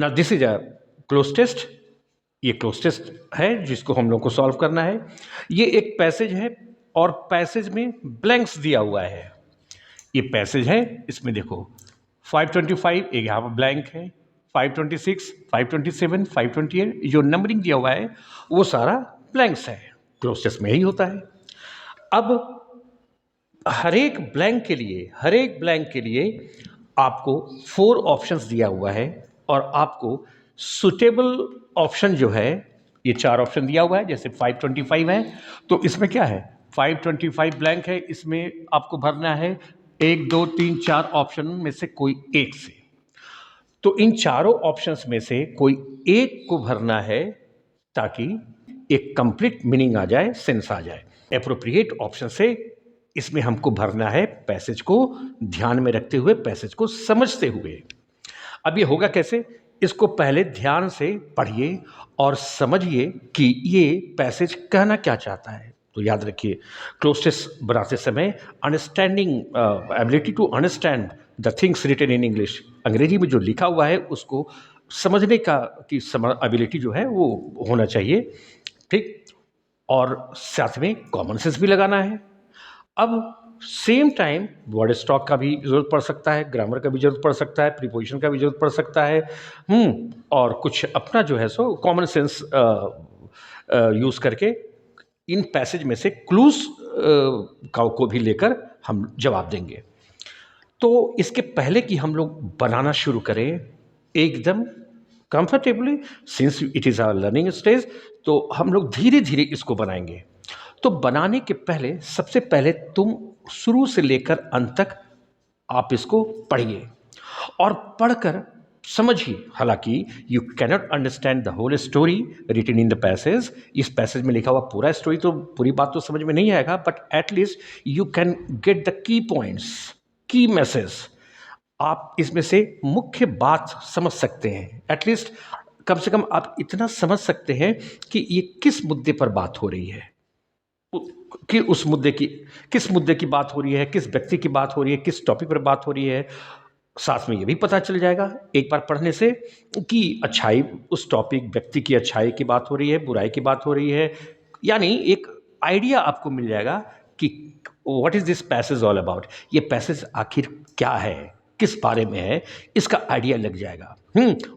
ना this is a cloze test, ये cloze test है जिसको हम लोग को सॉल्व करना है। ये एक पैसेज है और पैसेज में ब्लैंक्स दिया हुआ है। ये पैसेज है, इसमें देखो 525 एक यहाँ पर ब्लैंक है, 526, 527, 528 जो नंबरिंग दिया हुआ है वो सारा ब्लैंक्स है। क्लोज टेस्ट में ही होता है। अब हर एक ब्लैंक के लिए आपको 4 ऑप्शंस दिया हुआ है और आपको सुटेबल ऑप्शन जो है, ये 4 ऑप्शन दिया हुआ है। जैसे 525 है तो इसमें क्या है, 525 ब्लैंक है, इसमें आपको भरना है 1 2 3 4 ऑप्शन में से कोई एक से। तो इन चारों ऑप्शंस में से कोई एक को भरना है ताकि एक कंप्लीट मीनिंग आ जाए, सेंस आ जाए। एप्रोप्रिएट ऑप्शन से इसमें हमको भरना है पैसेज को ध्यान में रखते हुए, पैसेज को समझते हुए। अब ये होगा कैसे, इसको पहले ध्यान से पढ़िए और समझिए कि ये पैसेज कहना क्या चाहता है। तो याद रखिए, क्लोज टेस्ट बनाते समय understanding, ability to understand the things written in English, अंग्रेजी में जो लिखा हुआ है उसको समझने का की एबिलिटी जो है वो होना चाहिए, ठीक। और साथ में कॉमन सेंस भी लगाना है। अब सेम टाइम वर्ड स्टॉक का भी जरूरत पड़ सकता है, ग्रामर का भी जरूरत पड़ सकता है, प्रीपोजिशन का भी जरूरत पड़ सकता है, और कुछ अपना जो है सो कॉमन सेंस यूज करके इन पैसेज में से क्लूज को भी लेकर हम जवाब देंगे। तो इसके पहले कि हम लोग बनाना शुरू करें एकदम comfortably, since it is our learning stage, तो हम लोग धीरे धीरे इसको बनाएंगे। तो बनाने के पहले सबसे पहले तुम शुरू से लेकर अंत तक आप इसको पढ़िए और पढ़कर समझिए। हालांकि you cannot understand the whole story written in the passage, इस पैसेज में लिखा हुआ पूरा स्टोरी तो पूरी बात तो समझ में नहीं आएगा, but at least you can get the key points, की मैसेज। आप इसमें से मुख्य बात समझ सकते हैं, एटलीस्ट कम से कम आप इतना समझ सकते हैं कि ये किस मुद्दे पर बात हो रही है, कि उस मुद्दे की किस मुद्दे की बात हो रही है, किस व्यक्ति की बात हो रही है, किस टॉपिक पर बात हो रही है। साथ में ये भी पता चल जाएगा एक बार पढ़ने से कि अच्छाई, उस टॉपिक व्यक्ति की अच्छाई की बात हो रही है, बुराई की बात हो रही है, यानी एक आइडिया आपको मिल जाएगा कि what is this passage all about, ये पैसेज आखिर क्या है, किस बारे में है, इसका आइडिया लग जाएगा।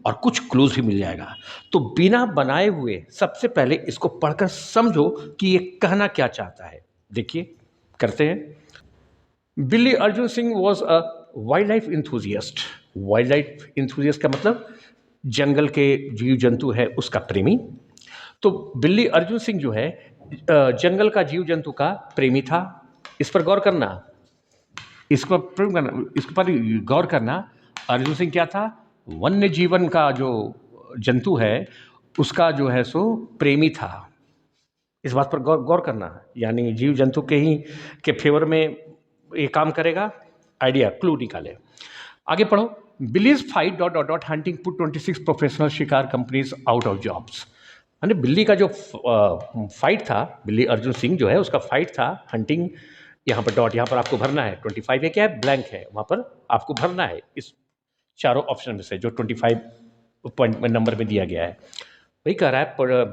और कुछ क्लूज भी मिल जाएगा। तो बिना बनाए हुए सबसे पहले इसको पढ़कर समझो कि ये कहना क्या चाहता है। देखिए, करते हैं। बिल्ली Arjan Singh was a wildlife लाइफ इंथुजियस्ट। वाइल्ड लाइफ इंथुजियस्ट का मतलब जंगल के जीव जंतु है उसका प्रेमी। तो बिल्ली अर्जुन सिंह जो है जंगल का जीव जंतु का प्रेमी था। इस पर गौर करना, इस पर गौर करना। अर्जुन सिंह क्या था, वन्य जीवन का जो जंतु है उसका जो है सो प्रेमी था। इस बात पर गौर करना, यानी जीव जंतु के फेवर में ये काम करेगा। आइडिया, क्लू निकाले। आगे पढ़ो। Belize fight dot dot dot hunting put 26 professional शिकार कंपनीज आउट ऑफ जॉब्स। यानी बिल्ली का जो फाइट था, बिल्ली अर्जुन सिंह जो है उसका फाइट था हंटिंग, यहाँ पर डॉट, यहाँ पर आपको भरना है 25 है, क्या है, ब्लैंक है, वहाँ पर आपको भरना है इस चारों ऑप्शन में से जो 25 पॉइंट में नंबर में दिया गया है। वही कह रहा है, पर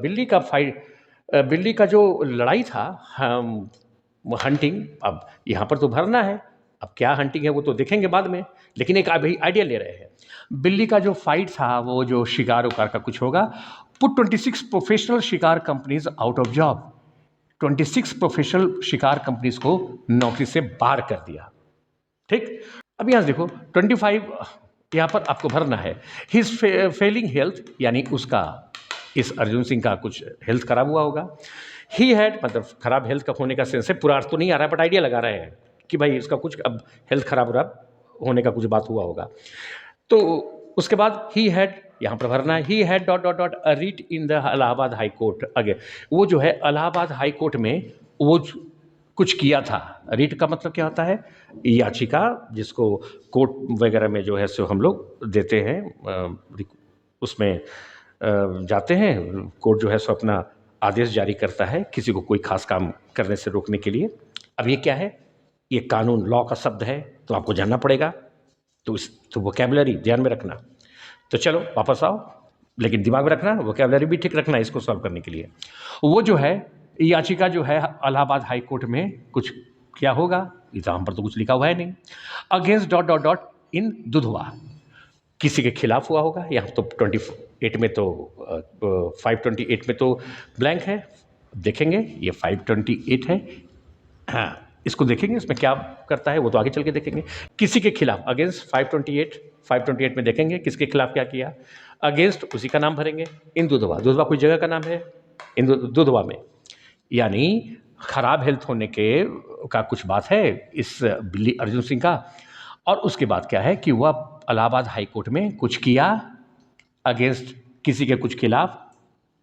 बिल्ली का जो लड़ाई था हंटिंग, अब यहाँ पर तो भरना है। अब क्या हंटिंग है वो तो देखेंगे बाद में, लेकिन एक अभी आइडिया ले रहे हैं। बिल्ली का जो फाइट था वो जो शिकार उकार का कुछ होगा। पुट 26 प्रोफेशनल शिकार companies out of job. 26 professional शिकार कंपनीज को नौकरी से बाहर कर दिया, ठीक। अब यहां देखो 25 यहां पर आपको भरना है। हिज फेलिंग हेल्थ, यानी उसका, इस अर्जुन सिंह का कुछ हेल्थ खराब हुआ होगा। ही हैड, मतलब खराब हेल्थ का होने का सेंस है, पूरा अर्थ तो नहीं आ रहा है बट आइडिया लगा रहे हैं कि भाई इसका कुछ अब हेल्थ खराब होने का कुछ बात हुआ होगा। तो उसके बाद ही हैड, यहाँ पर भरना है। He had dot dot dot a writ in the Allahabad high court. अगे वो जो है इलाहाबाद हाई कोर्ट में वो कुछ किया था। रीट का मतलब क्या होता है, याचिका, जिसको कोर्ट वगैरह में जो है सो हम लोग देते हैं, उसमें जाते हैं। कोर्ट जो है सो अपना आदेश जारी करता है किसी को कोई खास काम करने से रोकने के लिए। अब ये क्या है, ये कानून, लॉ का शब्द है तो आपको जानना पड़ेगा। तो वोकैबुलरी ध्यान में रखना। तो चलो वापस आओ, लेकिन दिमाग में रखना, वोकैबुलरी भी ठीक रखना इसको सॉल्व करने के लिए। वो जो है याचिका जो है इलाहाबाद हाई कोर्ट में कुछ क्या होगा, एग्जाम पर तो कुछ लिखा हुआ है नहीं। Against dot dot dot in Dudhwa, किसी के खिलाफ हुआ होगा। यहाँ तो 28 में तो 528 में तो ब्लैंक है, देखेंगे ये 528 है। हाँ, इसको देखेंगे इसमें क्या करता है वो तो आगे चल के देखेंगे। किसी के खिलाफ अगेंस्ट 528 में देखेंगे किसके खिलाफ क्या किया। अगेंस्ट उसी का नाम भरेंगे। इन दुधवा, दुधवा कोई जगह का नाम है इन दुधवा में, यानी खराब हेल्थ होने के का कुछ बात है इस बिल्ली अर्जुन सिंह का। और उसके बाद क्या है कि वह इलाहाबाद हाई कोर्ट में कुछ किया अगेंस्ट किसी के कुछ खिलाफ,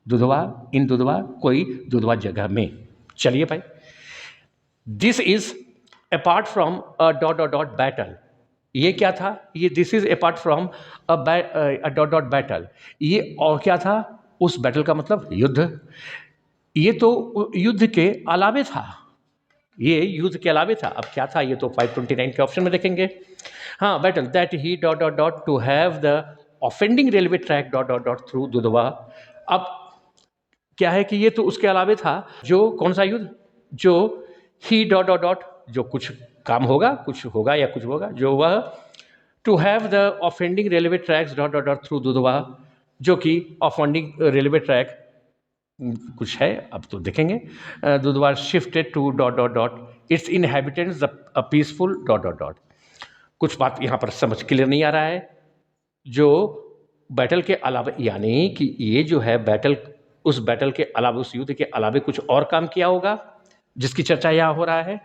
दुधवा इन दुधवा कोई दुधवा जगह में। चलिए भाई, this is apart from a dot dot dot battle, ये क्या था, ये this is apart from a dot dot battle, ये और क्या था, उस बैटल का मतलब युद्ध। ये तो युद्ध के अलावे था, ये युद्ध के अलावे था। अब क्या था ये तो 529 के ऑप्शन में देखेंगे। हाँ, battle that he dot dot dot to have the offending railway track dot dot dot through Dudhwa. अब क्या है कि ये तो उसके अलावे था, जो कौन सा युद्ध, जो ही डॉट डॉट डॉट जो कुछ काम होगा, कुछ होगा या कुछ होगा, जो वह to have the offending railway tracks dot dot dot through Dudhwa, जो कि ऑफेंडिंग रेलवे ट्रैक कुछ है, अब तो देखेंगे। Dudhwa shifted to dot dot dot it's inhabitants a peaceful dot dot dot. कुछ बात यहाँ पर समझ क्लियर नहीं आ रहा है। जो बैटल के अलावा, यानी कि ये जो है बैटल, उस बैटल के अलावा, उस युद्ध के अलावा कुछ और काम किया होगा जिसकी चर्चा यहाँ हो रहा है।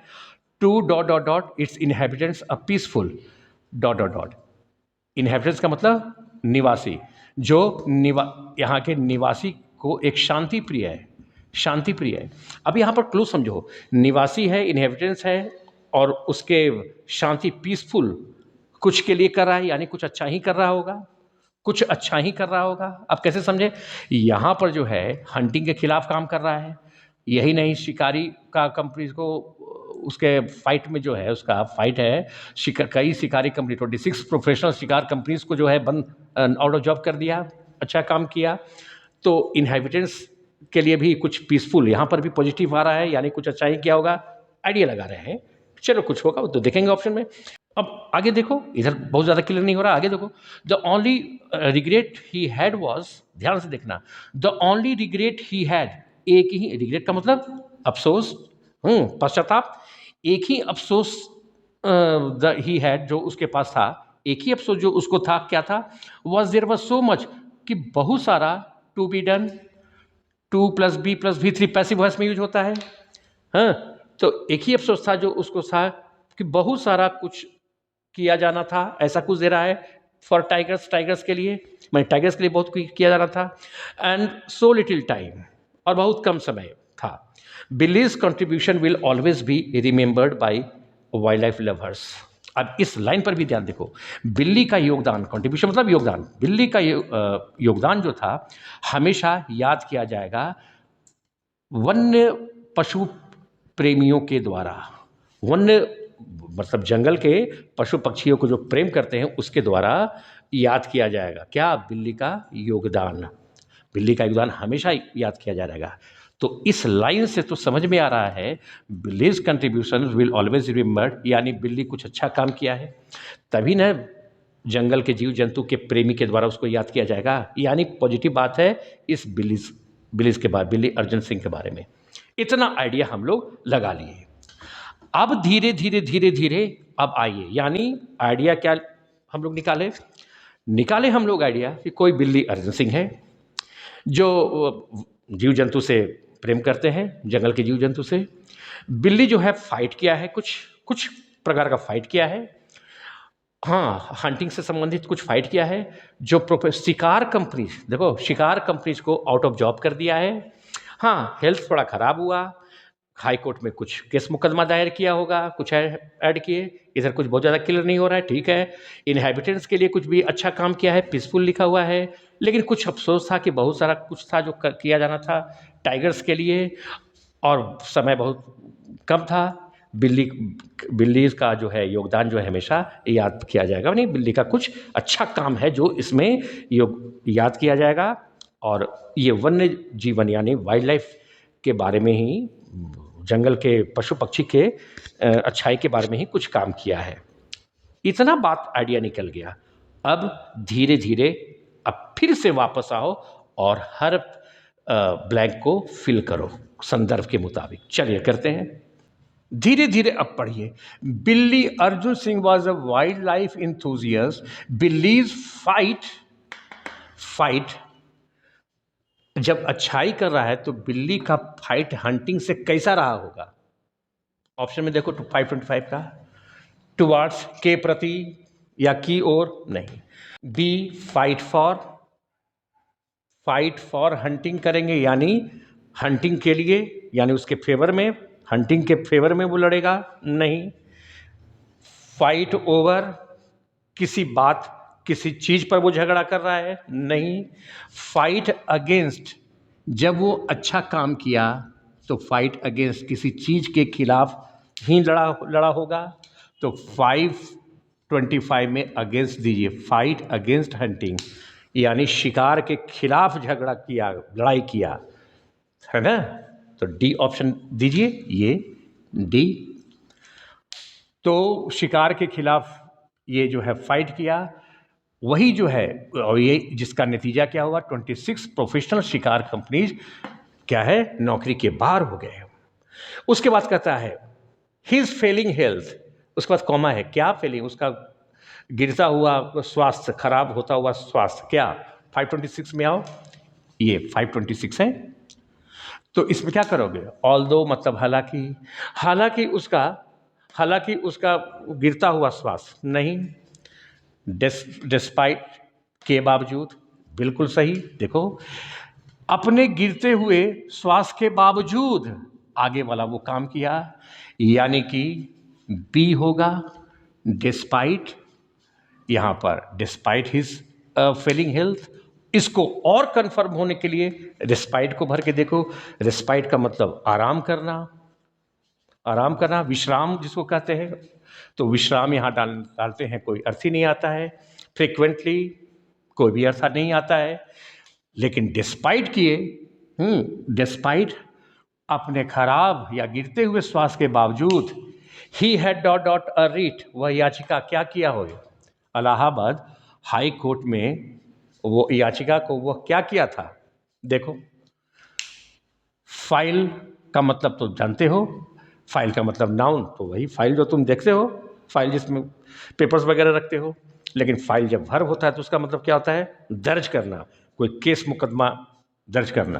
To dot dot dot it's inhabitants a peaceful dot dot dot. Inhabitants का मतलब निवासी, जो यहाँ के निवासी को एक शांति प्रिय है, शांति प्रिय है। अब यहाँ पर क्लू समझो, निवासी है, इनहेबिटेंट्स है और उसके शांति पीसफुल कुछ के लिए कर रहा है, यानी कुछ अच्छा ही कर रहा होगा, कुछ अच्छा ही कर रहा होगा। अब कैसे समझे, यहाँ पर जो है हंटिंग के खिलाफ काम कर रहा है, यही नहीं शिकारी का कंपनी को उसके फाइट में जो है उसका फाइट है, कई शिकारी कंपनी 26 प्रोफेशनल शिकार कंपनीज को जो है बंद, आउट ऑफ जॉब कर दिया, अच्छा काम किया। तो इनहेबिटेंट्स के लिए भी कुछ पीसफुल, यहाँ पर भी पॉजिटिव आ रहा है, यानी कुछ अच्छा ही किया होगा, आइडिया लगा रहे हैं। चलो कुछ होगा वो तो देखेंगे ऑप्शन में। अब आगे देखो, इधर बहुत ज़्यादा क्लियर नहीं हो रहा, आगे देखो। The only regret he had was, ध्यान से देखना, the only regret he had, एक ही रिग्रेट का मतलब अफसोस, पश्चाताप, एक ही अफसोस द ही हैड जो उसके पास था, एक ही अफसोस जो उसको था, क्या था, was there was so much कि बहुत सारा, to be done, to plus be plus V three passive voice में यूज होता है। हाँ, तो एक ही अफसोस था जो उसको था कि बहुत सारा कुछ किया जाना था, ऐसा कुछ दे रहा है फॉर टाइगर्स, टाइगर्स के लिए, मैं टाइगर्स के लिए बहुत कुछ किया जाना था। एंड सो लिटिल टाइम, और बहुत कम समय था। Belize contribution will always be remembered by wild life lovers. अब इस लाइन पर भी ध्यान देखो, बिल्ली का योगदान, कंट्रीब्यूशन मतलब योगदान, बिल्ली का योगदान जो था हमेशा याद किया जाएगा वन्य पशु प्रेमियों के द्वारा। वन्य मतलब जंगल के पशु पक्षियों को जो प्रेम करते हैं उसके द्वारा याद किया जाएगा, क्या, बिल्ली का योगदान। बिल्ली का योगदान हमेशा याद किया जाएगा। तो इस लाइन से तो समझ में आ रहा है Belize contribution will always remembered, यानी बिल्ली कुछ अच्छा काम किया है, तभी ना जंगल के जीव जंतु के प्रेमी के द्वारा उसको याद किया जाएगा, यानी पॉजिटिव बात है इस बिलीज के बारे, बिल्ली अर्जुन सिंह के बारे में। इतना आइडिया हम लोग लगा लिए। अब धीरे धीरे धीरे धीरे अब आइए, यानी आइडिया क्या हम लोग निकाले हम लोग आइडिया कि कोई बिल्ली अर्जुन सिंह है जो जीव जंतु से प्रेम करते हैं, जंगल के जीव जंतु से। बिल्ली जो है फाइट किया है, कुछ प्रकार का फाइट किया है, हाँ, हंटिंग से संबंधित कुछ फाइट किया है। जो शिकार कंपनी, देखो शिकार कंपनीज को आउट ऑफ जॉब कर दिया है। हाँ, हेल्थ थोड़ा खराब हुआ, हाई कोर्ट में कुछ केस मुकदमा दायर किया होगा, कुछ ऐड किए, इधर कुछ बहुत ज़्यादा क्लियर नहीं हो रहा है, ठीक है। इनहेबिटेंट्स के लिए कुछ भी अच्छा काम किया है, पीसफुल लिखा हुआ है, लेकिन कुछ अफसोस था कि बहुत सारा कुछ था जो किया जाना था टाइगर्स के लिए और समय बहुत कम था। बिल्ली बिल्ली का जो है योगदान जो है हमेशा याद किया जाएगा, नहीं बिल्ली का कुछ अच्छा काम है जो इसमें याद किया जाएगा। और ये वन्य जीवन यानी वाइल्ड लाइफ के बारे में ही, जंगल के पशु पक्षी के अच्छाई के बारे में ही कुछ काम किया है। इतना बात आइडिया निकल गया। अब धीरे धीरे अब फिर से वापस आओ और हर ब्लैंक को फिल करो संदर्भ के मुताबिक। चलिए करते हैं, धीरे धीरे अब पढ़िए। Billy Arjan Singh was a wildlife लाइफ इंथुजियस्ट। बिल्लीज फाइट जब अच्छाई कर रहा है तो बिल्ली का फाइट हंटिंग से कैसा रहा होगा? ऑप्शन में देखो 525 का, टुवार्ड्स के प्रति या की ओर, नहीं। बी फाइट फॉर हंटिंग करेंगे यानी हंटिंग के लिए, यानी उसके फेवर में, हंटिंग के फेवर में वो लड़ेगा, नहीं। फाइट ओवर किसी बात किसी चीज पर वो झगड़ा कर रहा है, नहीं। फाइट अगेंस्ट जब वो अच्छा काम किया तो फाइट अगेंस्ट किसी चीज के खिलाफ ही लड़ा होगा। तो 525 में अगेंस्ट दीजिए, फाइट अगेंस्ट हंटिंग यानी शिकार के खिलाफ झगड़ा किया, लड़ाई किया, है ना। तो डी ऑप्शन दीजिए, ये डी। तो शिकार के खिलाफ ये जो है फाइट किया, वही जो है, और ये जिसका नतीजा क्या हुआ, 26 प्रोफेशनल शिकार कंपनीज क्या है, नौकरी के बाहर हो गए। उसके बाद कहता है हिज फेलिंग हेल्थ, उसके बाद कॉमा है, क्या फेलिंग, उसका गिरता हुआ स्वास्थ्य, खराब होता हुआ स्वास्थ्य, क्या 526 में आओ, ये 526 है। तो इसमें क्या करोगे, ऑल्दो मतलब हालांकि उसका गिरता हुआ स्वास्थ्य, नहीं। डिस्पाइट के बावजूद, बिल्कुल सही। देखो, अपने गिरते हुए स्वास्थ्य के बावजूद आगे वाला वो काम किया, यानी कि बी होगा, डिस्पाइट। यहां पर डिस्पाइट हिज फेलिंग हेल्थ, इसको और कंफर्म होने के लिए रिस्पाइट को भर के देखो। रिस्पाइट का मतलब आराम करना, विश्राम जिसको कहते हैं। तो विश्राम यहाँ डालते हैं, कोई अर्थ ही नहीं आता है। फ्रिक्वेंटली कोई भी अर्थ नहीं आता है। लेकिन डिस्पाइट किए, डिस्पाइट अपने खराब या गिरते हुए स्वास्थ्य के बावजूद, ही हैड डॉट अ रीट, वह याचिका क्या किया हो, इलाहाबाद हाई कोर्ट में वो याचिका को वह क्या किया था। देखो, फाइल का मतलब तो जानते हो, फाइल का मतलब नाउन, तो वही फाइल जो तुम देखते हो, फाइल जिसमें पेपर्स वगैरह रखते हो। लेकिन फाइल जब वर्ब होता है तो उसका मतलब क्या होता है, दर्ज करना, कोई केस मुकदमा दर्ज करना।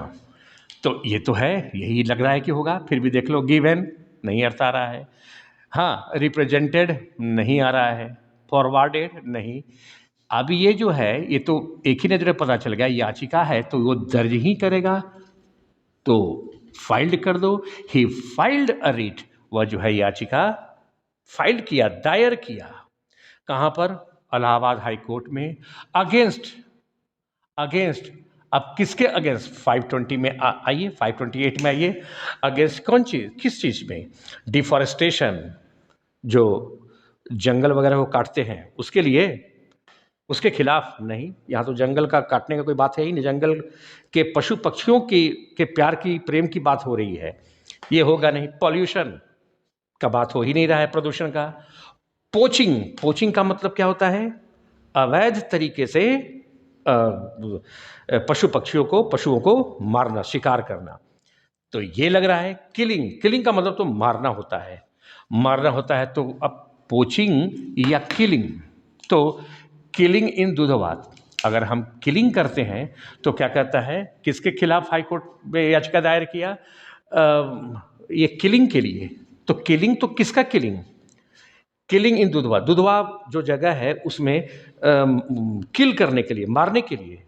तो ये तो है, यही लग रहा है कि होगा। फिर भी देख लो, गिवन नहीं अर्थ आ रहा है, हाँ। रिप्रेजेंटेड नहीं आ रहा है, फॉरवर्डेड नहीं। अब ये जो है, ये तो एक ही नजर पता चल गया, याचिका है तो वो दर्ज ही करेगा, तो फाइल्ड कर दो। ही फाइल्ड अ रिट, वह जो है याचिका फाइल किया, दायर किया, कहां पर, इलाहाबाद हाई कोर्ट में। अगेंस्ट अब किसके अगेंस्ट, 520 में आइए, 528 में आइए। अगेंस्ट कौन चीज, किस चीज में, डिफॉरेस्टेशन, जो जंगल वगैरह को काटते हैं उसके लिए, उसके खिलाफ नहीं। यहाँ तो जंगल का काटने का कोई बात है ही नहीं, जंगल के पशु पक्षियों के प्यार की, प्रेम की बात हो रही है, ये होगा नहीं। पॉल्यूशन का बात हो ही नहीं रहा है, प्रदूषण का। पोचिंग का मतलब क्या होता है, अवैध तरीके से पशुओं को मारना, शिकार करना। तो ये लग रहा है किलिंग का मतलब तो मारना होता है। तो अब पोचिंग या किलिंग, तो किलिंग इन दुधवात, अगर हम किलिंग करते हैं तो क्या कहता है, किसके खिलाफ हाईकोर्ट में याचिका दायर किया, ये किलिंग के लिए। तो किलिंग तो किसका किलिंग इन दुधवा जो जगह है उसमें किल करने के लिए, मारने के लिए।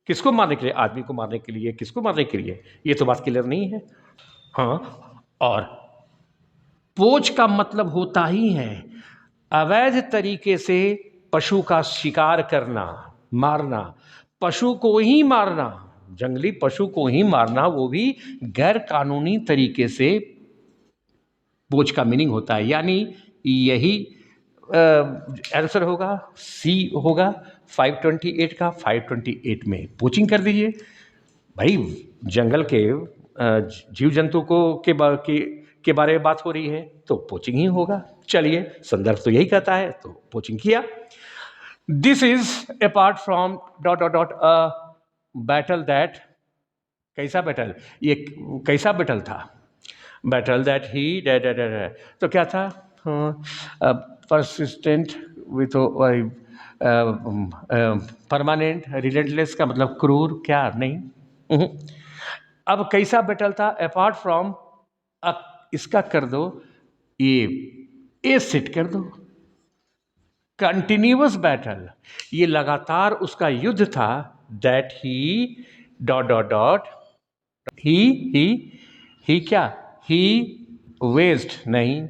किसको मारने के लिए, आदमी को मारने के लिए, किसको मारने के लिए, ये तो बात क्लियर नहीं है। हाँ, और पोच का मतलब होता ही है अवैध तरीके से पशु का शिकार करना, मारना, पशु को ही मारना, जंगली पशु को ही मारना, वो भी गैर कानूनी तरीके से पोच का मीनिंग होता है, यानी यही आंसर होगा, सी होगा 528 का। 528 में पोचिंग कर दीजिए भाई। जंगल के जीव जंतु को के बारे में बात हो रही है तो पोचिंग ही होगा। चलिए, संदर्भ तो यही कहता है तो पोचिंग किया। This is apart from dot dot dot a battle that, कैसा बैटल, ये कैसा बैटल था, बैटल दैट ही तो क्या था, परसिस्टेंट विथ परमानेंट, रिलेंटलेस का मतलब क्रूर, क्या नहीं। अब कैसा बैटल था, अपार्ट फ्रॉम, इसका कर दो ए सेट कर दो, कंटिन्यूअस बैटल, ये लगातार उसका युद्ध था, that he dot dot dot he क्या, ही वेस्ट नहीं,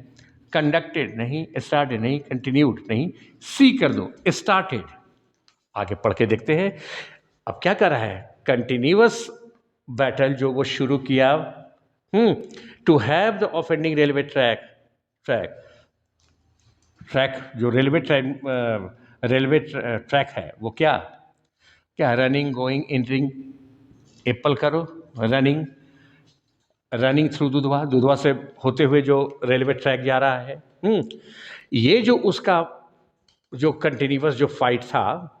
कंडक्टेड नहीं, स्टार्टेड नहीं, कंटिन्यूड नहीं, सी कर दो, स्टार्टेड। आगे पढ़ के देखते हैं अब क्या कर रहा है, कंटिन्यूअस बैटल जो वो शुरू किया, to have the offending railway track जो रेलवे ट्रैक है वो क्या रनिंग, गोइंग, एंटरिंग, एप्पल करो, रनिंग थ्रू दुधवा से होते हुए जो रेलवे ट्रैक जा रहा है। ये जो उसका जो कंटिन्यूअस जो फाइट था,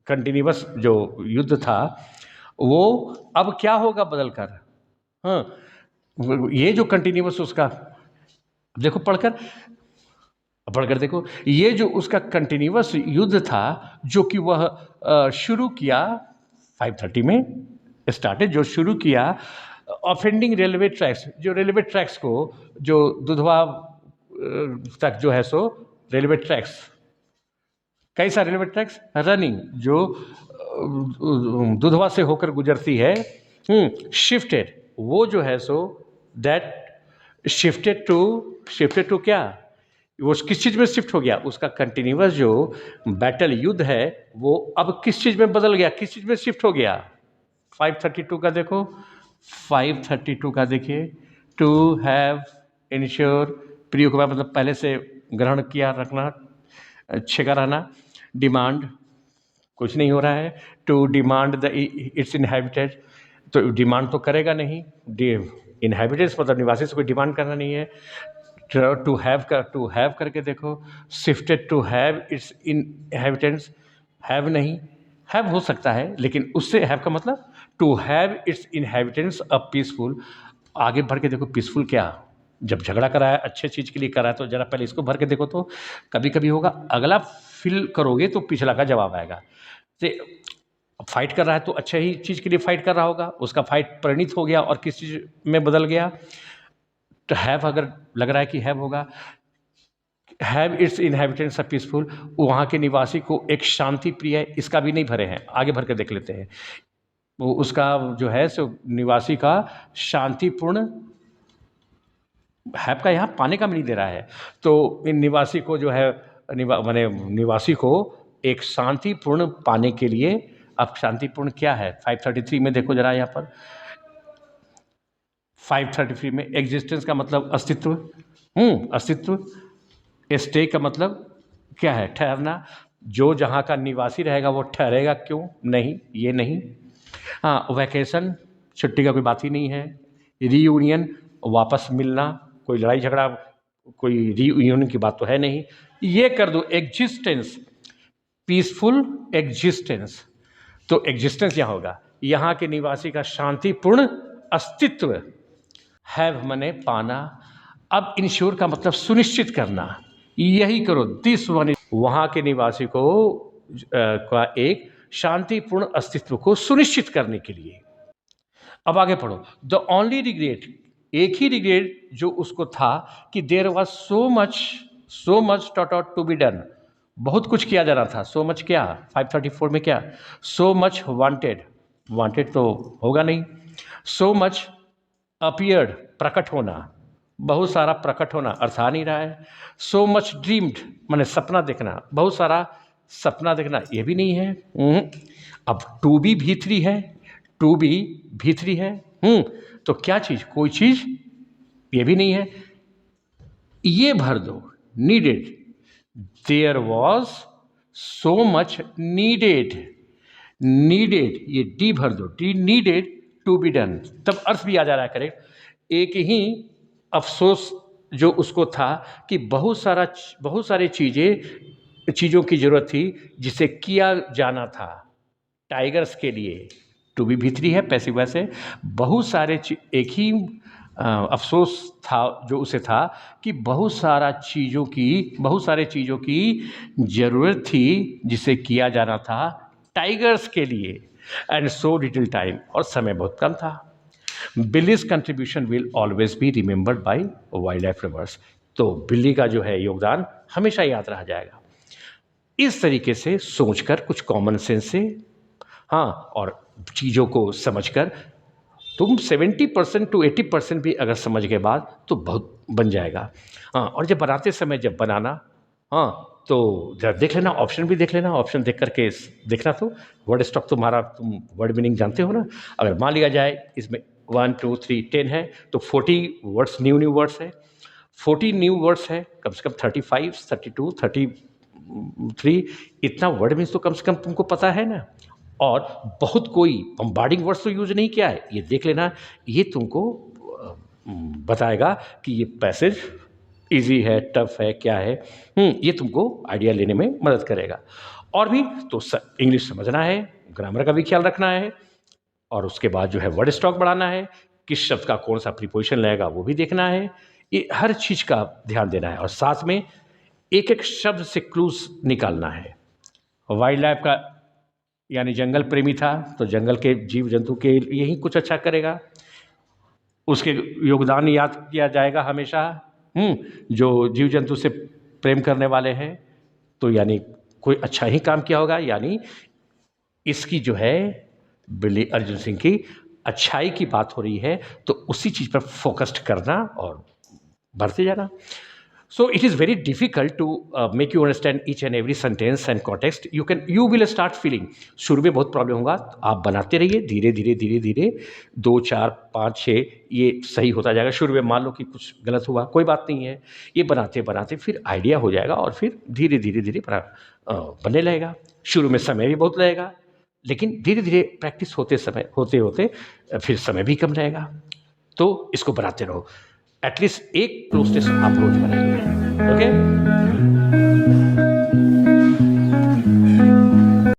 कंटिन्यूअस जो युद्ध था, वो अब क्या होगा बदल कर, ये जो कंटिन्यूअस उसका, देखो पढ़कर देखो, ये जो उसका कंटिन्यूअस युद्ध था जो कि वह शुरू किया 530 में स्टार्टेड, जो शुरू किया ऑफेंडिंग रेलवे ट्रैक्स, जो रेलवे ट्रैक्स को, जो दुधवा तक जो है सो रेलवे ट्रैक्स, कैसा रेलवे ट्रैक्स, रनिंग जो दुधवा से होकर गुजरती है, शिफ्टेड, वो जो है सो दैट शिफ्टेड टू क्या, वो किस चीज़ में शिफ्ट हो गया, उसका कंटिन्यूअस जो बैटल युद्ध है वो अब किस चीज़ में बदल गया, किस चीज़ में शिफ्ट हो गया। 532 का देखो, 532 का देखिए, टू हैव इंश्योर, प्रियो का मतलब पहले से ग्रहण किया, रखना, छेगा रहना, डिमांड कुछ नहीं हो रहा है, to demand the its inhabited, तो डिमांड तो करेगा नहीं, इनहैबिटेट्स मतलब निवासी से कोई डिमांड करना नहीं है। टू हैव करके देखो, shifted to have its inhabitants, have नहीं, हैव हो सकता है लेकिन उससे हैव का मतलब to have its inhabitants a peaceful. आगे बढ़ के देखो पीसफुल क्या, जब झगड़ा करा है, अच्छे चीज़ के लिए करा है, तो जरा पहले इसको भर के देखो, तो कभी कभी होगा अगला फिल करोगे तो पिछला का जवाब आएगा। फाइट कर रहा है तो अच्छे ही चीज़ के लिए फाइट कर रहा होगा, उसका फाइट परिणित हो गया और किस चीज़ में बदल गया, तो हैव अगर लग रहा है कि हैव होगा, have its inhabitants a peaceful, वहाँ के निवासी को एक शांति प्रिय है, इसका भी नहीं भरे हैं, आगे भर के देख लेते हैं। वो उसका जो है सो निवासी का शांतिपूर्ण, हैव का यहाँ पाने का भी नहीं दे रहा है, तो इन निवासी को जो है माने निवासी को एक शांतिपूर्ण पाने के लिए, अब शांतिपूर्ण क्या है 533 में देखो जरा, यहाँ पर 533 में एग्जिस्टेंस का मतलब अस्तित्व, अस्तित्व, स्टे का मतलब क्या है, ठहरना, जो जहाँ का निवासी रहेगा वो ठहरेगा क्यों नहीं, ये नहीं। हाँ, वैकेशन छुट्टी का कोई बात ही नहीं है, रीयूनियन वापस मिलना, कोई लड़ाई झगड़ा, कोई रीयूनियन की बात तो है नहीं, ये कर दो एग्जिस्टेंस, पीसफुल एग्जिस्टेंस, तो एग्जिस्टेंस यहाँ होगा, यहाँ के निवासी का शांतिपूर्ण अस्तित्व, हैव मने पाना, अब इंश्योर का मतलब सुनिश्चित करना, यही करो, दिस वन, वहाँ के निवासी को का एक शांतिपूर्ण अस्तित्व को सुनिश्चित करने के लिए। अब आगे पढ़ो, द ओनली रिग्रेट, एक ही रिग्रेट जो उसको था कि there was so much to be done, बहुत कुछ किया जा रहा था, सो मच क्या 534 में क्या, सो मच वांटेड तो होगा नहीं, सो मच अपीयर्ड प्रकट होना, बहुत सारा प्रकट होना अर्थ आ नहीं रहा है, सो मच ड्रीम्ड माने सपना देखना, बहुत सारा सपना देखना, ये भी नहीं है। अब टू बी भीतरी है, टू बी भीतरी है, तो क्या चीज़, कोई चीज़, ये भी नहीं है, ये भर दो, needed, there was so much needed, needed ये डी भर दो, D needed to be done, तब अर्थ भी आ जा रहा है करेक्ट। एक ही अफसोस जो उसको था कि बहुत सारी चीज़ों की ज़रूरत थी जिसे किया जाना था। टाइगर्स के लिए टू बी भीतरी है, पैसिव वॉइस है। बहुत सारे एक ही अफसोस था जो उसे था कि बहुत सारे चीज़ों की ज़रूरत थी जिसे किया जाना था टाइगर्स के लिए, एंड सो लिटिल टाइम, और समय बहुत कम था। Belize contribution will always be remembered by wild life lovers, तो बिल्ली का जो है योगदान हमेशा याद रह जाएगा। इस तरीके से सोचकर, कुछ कॉमन सेंस से, हाँ, और चीज़ों को समझकर तुम 70% to 80% भी अगर समझ के बाद तो बहुत बन जाएगा। हाँ, और जब बनाते समय जब बनाना, हाँ, तो जरा देख लेना, ऑप्शन भी देख लेना, ऑप्शन देख करके देखना। तो वर्ड स्टॉक तुम्हारा, तुम वर्ड मीनिंग जानते हो ना। अगर मान लिया जाए इसमें 1 2 3 10 है तो 40 वर्ड्स, न्यू वर्ड्स है, 40 न्यू वर्ड्स है, कम से कम 35 32 33 इतना वर्ड मीन्स तो कम से कम तुमको पता है ना। और बहुत कोई बम्बार्डिंग वर्ड्स तो यूज नहीं किया है, ये देख लेना। ये तुमको बताएगा कि ये पैसेज इजी है, टफ है, क्या है। ये तुमको आइडिया लेने में मदद करेगा। और भी तो इंग्लिश समझना है, ग्रामर का भी ख्याल रखना है, और उसके बाद जो है वर्ड स्टॉक बढ़ाना है, किस शब्द का कौन सा प्रीपोजिशन लगेगा वो भी देखना है। ये हर चीज़ का ध्यान देना है, और साथ में एक एक शब्द से क्लूज निकालना है। वाइल्ड लाइफ का यानी जंगल प्रेमी था तो जंगल के जीव जंतु के लिए ही कुछ अच्छा करेगा, उसके योगदान याद किया जाएगा हमेशा। जो जीव जंतु से प्रेम करने वाले हैं तो यानी कोई अच्छा ही काम किया होगा, यानी इसकी जो है बिल्ली अर्जुन सिंह की अच्छाई की बात हो रही है, तो उसी चीज़ पर फोकस्ड करना और बढ़ते जाना। So it is very difficult to make you understand each and every sentence and context. You will start feeling, शुरू में बहुत प्रॉब्लम होगा, आप बनाते रहिए, धीरे धीरे 2 4 5 6 ये सही होता जाएगा। शुरू में मान लो कि कुछ गलत हुआ, कोई बात नहीं है, ये बनाते बनाते फिर आइडिया हो जाएगा, और फिर धीरे धीरे बनने लगेगा। शुरू में समय भी बहुत लगेगा, लेकिन धीरे धीरे प्रैक्टिस होते होते फिर समय भी कम लगेगा। तो इसको बनाते रहो, एटलीस्ट एक क्लोज टेस्ट आप रोज बनाइए। ओके।